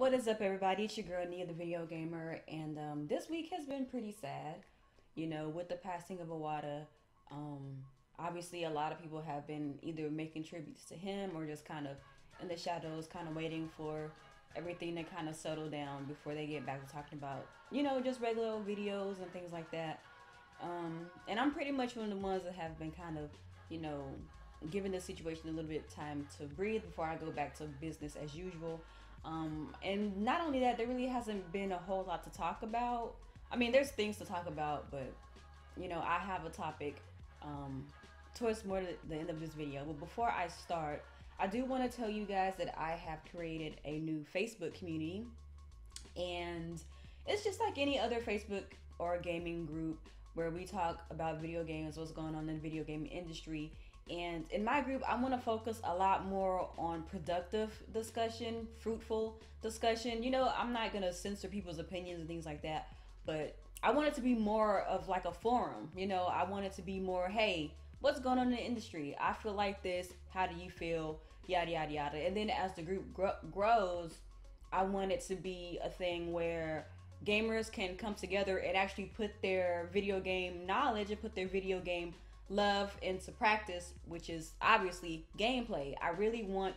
What is up, everybody? It's your girl Nia, the video gamer, and this week has been pretty sad. You know, with the passing of Awada, um, obviously a lot of people have been either making tributes to him or just kind of in the shadows, kind of waiting for everything to kind of settle down before they get back to talking about, just regular old videos and things like that. And I'm pretty much one of the ones that have been kind of, you know, giving the situation a little bit of time to breathe before I go back to business as usual. And not only that, there really hasn't been a whole lot to talk about. I mean, there's things to talk about, but I have a topic towards more the end of this video. But before I start, I do want to tell you guys that I have created a new Facebook community, and it's just like any other Facebook or gaming group where we talk about video games, what's going on in the video game industry. And in my group, I want to focus a lot more on productive discussion, fruitful discussion. I'm not going to censor people's opinions and things like that, but I want it to be more of like a forum. I want it to be more, hey, what's going on in the industry? I feel like this. How do you feel? Yada, yada, yada. And then as the group grows, I want it to be a thing where gamers can come together and actually put their video game knowledge and put their video game love into practice, which is obviously gameplay. I really want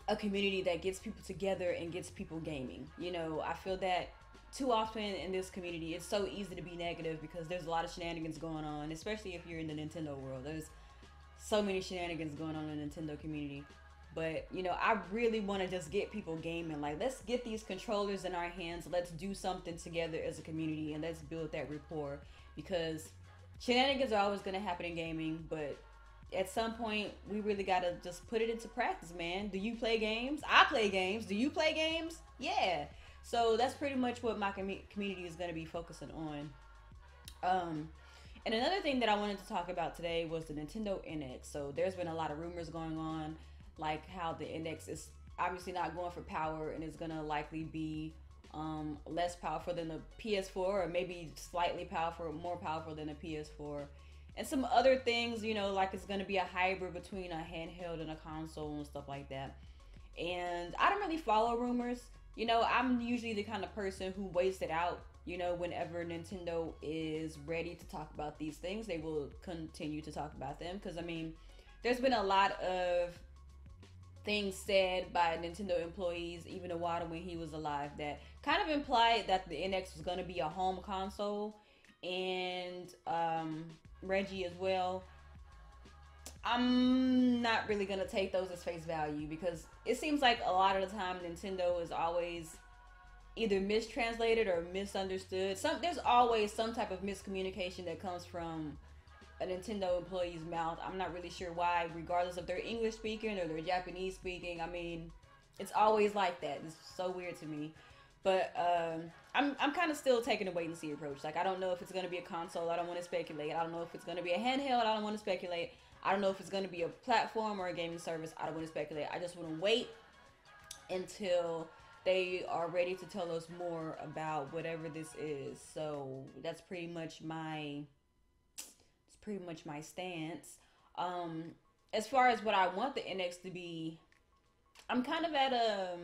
a community that gets people together and gets people gaming. I feel that too often in this community it's so easy to be negative because there's a lot of shenanigans going on, especially if you're in the Nintendo world. There's so many shenanigans going on in the Nintendo community. But I really want to just get people gaming. Like, let's get these controllers in our hands, let's do something together as a community, and let's build that rapport, because shenanigans are always going to happen in gaming, but at some point, we really got to just put it into practice, man. Do you play games? I play games. Do you play games? Yeah. So that's pretty much what my community is going to be focusing on. And another thing that I wanted to talk about today was the Nintendo NX. So there's been a lot of rumors going on, like how the NX is obviously not going for power and is going to likely be less powerful than the PS4, or maybe slightly more powerful than the PS4, and some other things, like it's going to be a hybrid between a handheld and a console and stuff like that. And I don't really follow rumors. I'm usually the kind of person who waits it out. Whenever Nintendo is ready to talk about these things, they will continue to talk about them, because I mean, there's been a lot of things said by Nintendo employees, even Iwata when he was alive, that kind of implied that the NX was going to be a home console, and Reggie as well. I'm not really going to take those as face value, because it seems like a lot of the time Nintendo is always either mistranslated or misunderstood. There's always some type of miscommunication that comes from a Nintendo employee's mouth. I'm not really sure why, regardless if they're English speaking or they're Japanese speaking. I mean, it's always like that. It's so weird to me. But I'm kind of still taking a wait and see approach. Like, I don't know if it's going to be a console. I don't want to speculate. I don't know if it's going to be a handheld. I don't want to speculate. I don't know if it's going to be a platform or a gaming service. I don't want to speculate. I just want to wait until they are ready to tell us more about whatever this is. So that's pretty much my stance. As far as what I want the NX to be, I'm kind of at a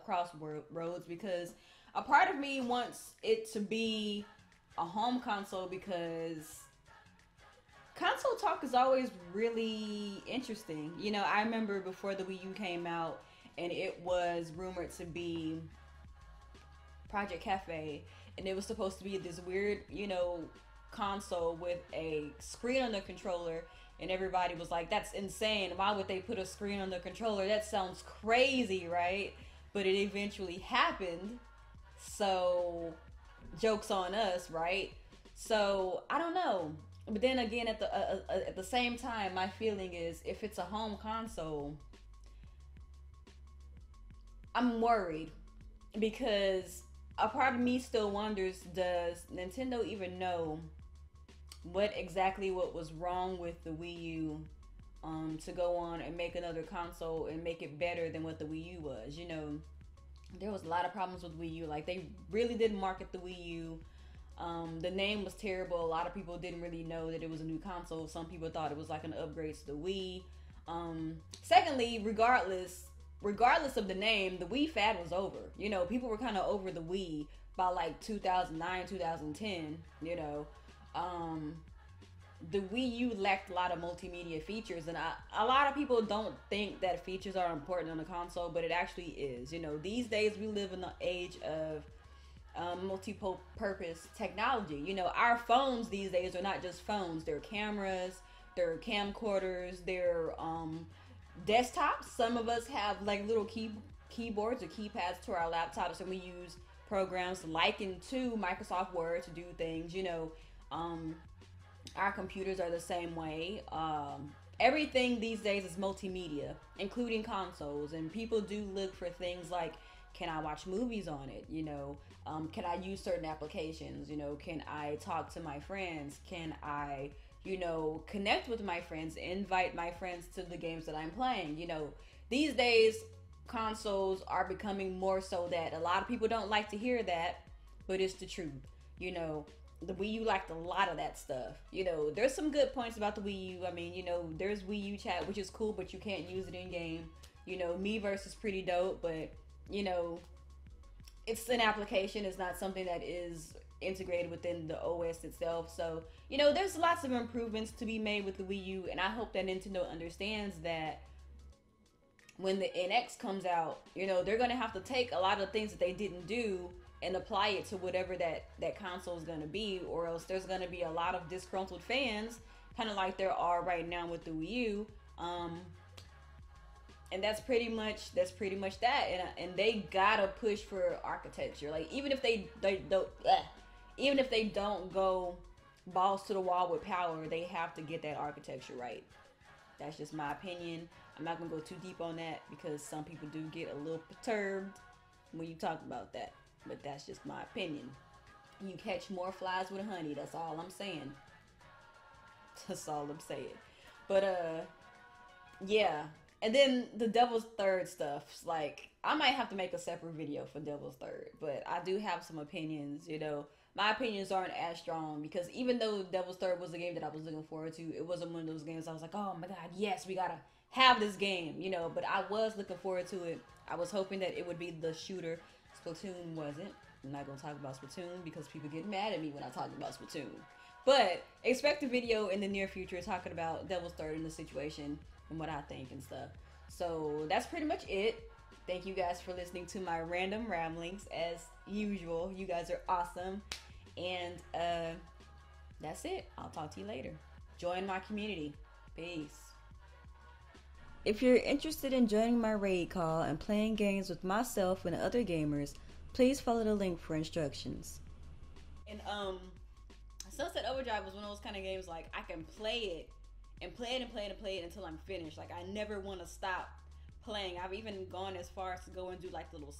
crossroads, because a part of me wants it to be a home console, because console talk is always really interesting. I remember before the Wii U came out, and it was rumored to be Project Cafe, and it was supposed to be this weird, console with a screen on the controller, and everybody was like, that's insane, why would they put a screen on the controller? That sounds crazy, right? But it eventually happened, so joke's on us, right? So I don't know, but then again, at the same time, my feeling is, if it's a home console, I'm worried, because a part of me still wonders, does Nintendo even know what was wrong with the Wii U to go on and make another console and make it better than what the Wii U was? There was a lot of problems with Wii U. Like, they really didn't market the Wii U. The name was terrible. A lot of people didn't really know that it was a new console. Some people thought it was like an upgrade to the Wii. Secondly, regardless, regardless of the name, the Wii fad was over. You know, people were kind of over the Wii by like 2009, 2010. You know, the Wii U lacked a lot of multimedia features, and a lot of people don't think that features are important on a console, but it actually is. You know, these days we live in the age of multi-purpose technology. You know, our phones these days are not just phones; they're cameras, they're camcorders, they're desktops. Some of us have like little keyboards or keypads to our laptops, and we use programs likened to Microsoft Word to do things. You know, our computers are the same way. Everything these days is multimedia, including consoles, and people do look for things like, can I watch movies on it? You know, can I use certain applications? You know, can I talk to my friends? Can I, you know, connect with my friends, invite my friends to the games that I'm playing? You know, these days consoles are becoming more so that a lot of people don't like to hear that, but it's the truth. You know, the Wii U lacked a lot of that stuff. You know, there's some good points about the Wii U. I mean, you know, there's Wii U chat, which is cool, but you can't use it in game. You know, Miiverse is pretty dope, but you know, it's an application. It's not something that is integrated within the OS itself. So, you know, there's lots of improvements to be made with the Wii U, and I hope that Nintendo understands that when the NX comes out, you know, they're going to have to take a lot of things that they didn't do and apply it to whatever that console is going to be, or else there's going to be a lot of disgruntled fans, kind of like there are right now with the Wii U. And that's pretty much that. And they gotta push for architecture. Like even if they don't go balls to the wall with power, they have to get that architecture right. That's just my opinion. I'm not gonna go too deep on that because some people do get a little perturbed when you talk about that. But that's just my opinion. You catch more flies with honey. That's all I'm saying. That's all I'm saying. But yeah. And then the Devil's Third stuff, like, I might have to make a separate video for Devil's Third, but I do have some opinions, you know. My opinions aren't as strong because even though Devil's Third was a game that I was looking forward to, it wasn't one of those games I was like, oh my god, yes, we gotta have this game, you know. But I was looking forward to it. I was hoping that it would be the shooter. Splatoon wasn't. I'm not gonna talk about Splatoon because people get mad at me when I talk about Splatoon. But expect a video in the near future talking about Devil's Third and the situation and what I think and stuff. So that's pretty much it. Thank you guys for listening to my random ramblings as usual. You guys are awesome. And that's it. I'll talk to you later. Join my community. Peace. If you're interested in joining my raid call and playing games with myself and other gamers, please follow the link for instructions. And Sunset Overdrive was one of those kind of games like I can play it and play it and play it and play it until I'm finished. Like I never want to stop playing. I've even gone as far as to go and do like the little